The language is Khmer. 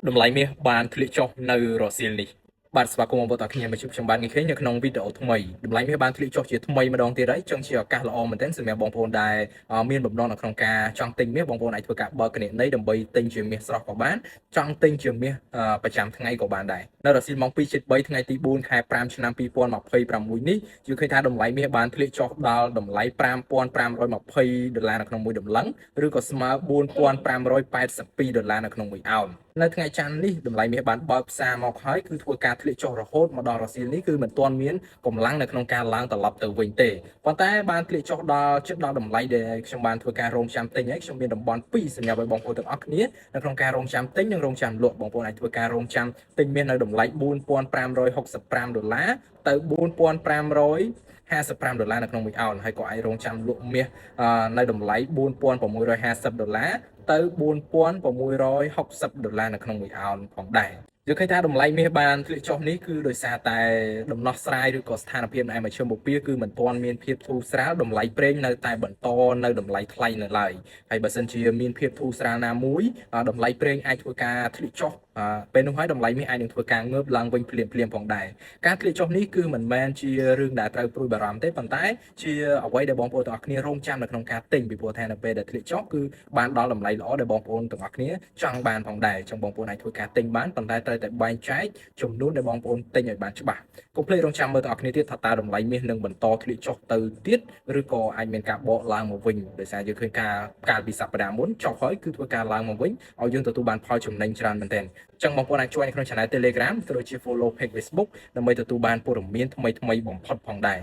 តម្លៃមាសបានធ្លាក់ចុះនៅរសៀលនេះបាទស្វាគមន៍បងប្អូនទាំងគ្នាមកជួបខ្ញុំបាននេះឃើញនៅក្នុងវីដេអូថ្មីតម្លៃមាសបានធ្លាក់ចុះជាថ្មីម្ដងទៀតហើយចឹងជាឱកាសល្អមែនទែនសម្រាប់បងប្អូនដែលមានបំណងនៅក្នុងការចង់ទិញមាសបងប្អូនអាចធ្វើការបើកគណនីដើម្បីទិញជាមាសស្រស់ក៏បានចង់ទិញជាមាសប្រចាំថ្ងៃក៏បានដែរនៅរសៀលម៉ោង2:03ថ្ងៃទី4ខែ5ឆ្នាំ2026នេះយើងឃើញថាតម្លៃមាសបានធ្លាក់ចុះដល់តម្លៃ$5,520នៅក្នុងមួយតម្លឹងឬក៏ស្មើ$4,582នៅក្នុងមួយអោននៅថ្ងៃច័ន្ទនេះតម្លៃមាសបានបើកផ្សារមកហើយគឺធ្វើការធ្លាក់ចុះរហូតមកដល់រសៀលនេះគឺមិនទាន់មានកម្លាំងនៅក្នុងការឡើងត្រឡប់ទៅវិញទេប៉ុន្តែបានធ្លាក់ចុះដល់ជិតដល់តម្លៃដែលខ្ញុំបានធ្វើការរងចាំទិញហើយខ្ញុំមានតំបន់2សម្រាប់ឲ្យបងប្អូនទាំងអស់គ្នានៅក្នុងការរងចាំទិញនិងរងចាំលក់បងប្អូនអាចធ្វើការរងចាំទិញមាសនៅតម្លៃ$4,565ទៅ$4,555នៅក្នុងមួយអោនហើយក៏អាចរងចាំលក់មាសនៅតម្លៃ$4,650ទៅ$4,660នៅក្នុងមួយអោនផងដែរយើងឃើញថាតម្លៃមាសបានធ្លាក់ចុះនេះគឺដោយសារតែដំណោះស្រាយឬក៏ស្ថានភាពនៅឯមជ្ឈមបូព៌ាគឺមិនទាន់មានភាពធូរស្រាលតម្លៃប្រេងនៅតែបន្តនៅតម្លៃថ្លៃនៅឡើយហើយបើសិនជាមានភាពធូរស្រាលណាមួយតម្លៃប្រេងអាចធ្វើការធ្លាក់ចុះពេលនោះហើយតម្លៃមាសអាចនឹងធ្វើការងើបឡើងវិញភ្លាមៗផងដែរការធ្លាក់ចុះនេះគឺមិនមែនជារឿងដែលត្រូវព្រួយបារម្ភទេប៉ុន្តែជាអ្វីដែលបងប្អូនទាំងអស់គ្នារងចាំនៅក្នុងការទិញពីព្រោះថានៅពេលដែលធ្លាក់ចុះគឺបានដល់តម្លៃល្អដែលបងប្អូនទាំងអស់គ្នាចង់បានផងដែរចឹងបងប្អូនអាចធ្វើការទិញបានប៉ុន្តែត្រូវតែបែងចែកចំនួនដែលបងប្អូនទិញឲ្យបានច្បាស់កុំភ្លេចរងចាំមើលទាំងអស់គ្នាទៀតថាតើតម្លៃមាសនឹងបន្តធ្លាក់ចុះទៅទៀតឬក៏អាចមានការបកឡើងមកវិញដោយសារយើងឃើញការកាលពីសប្តាហ៍មុនចុះហើយគឺធ្វើការឡើងមកវិញឲ្យយើងទទួលបានផលចំណេញច្រើនមែនទែនចឹងបងប្អូនអាចជួយនៅក្នុង Channel Telegram ក៏ដូចជា Follow Page Facebook ដើម្បីទទួលបានព័ត៌មានថ្មីៗបំផុតផងដែរ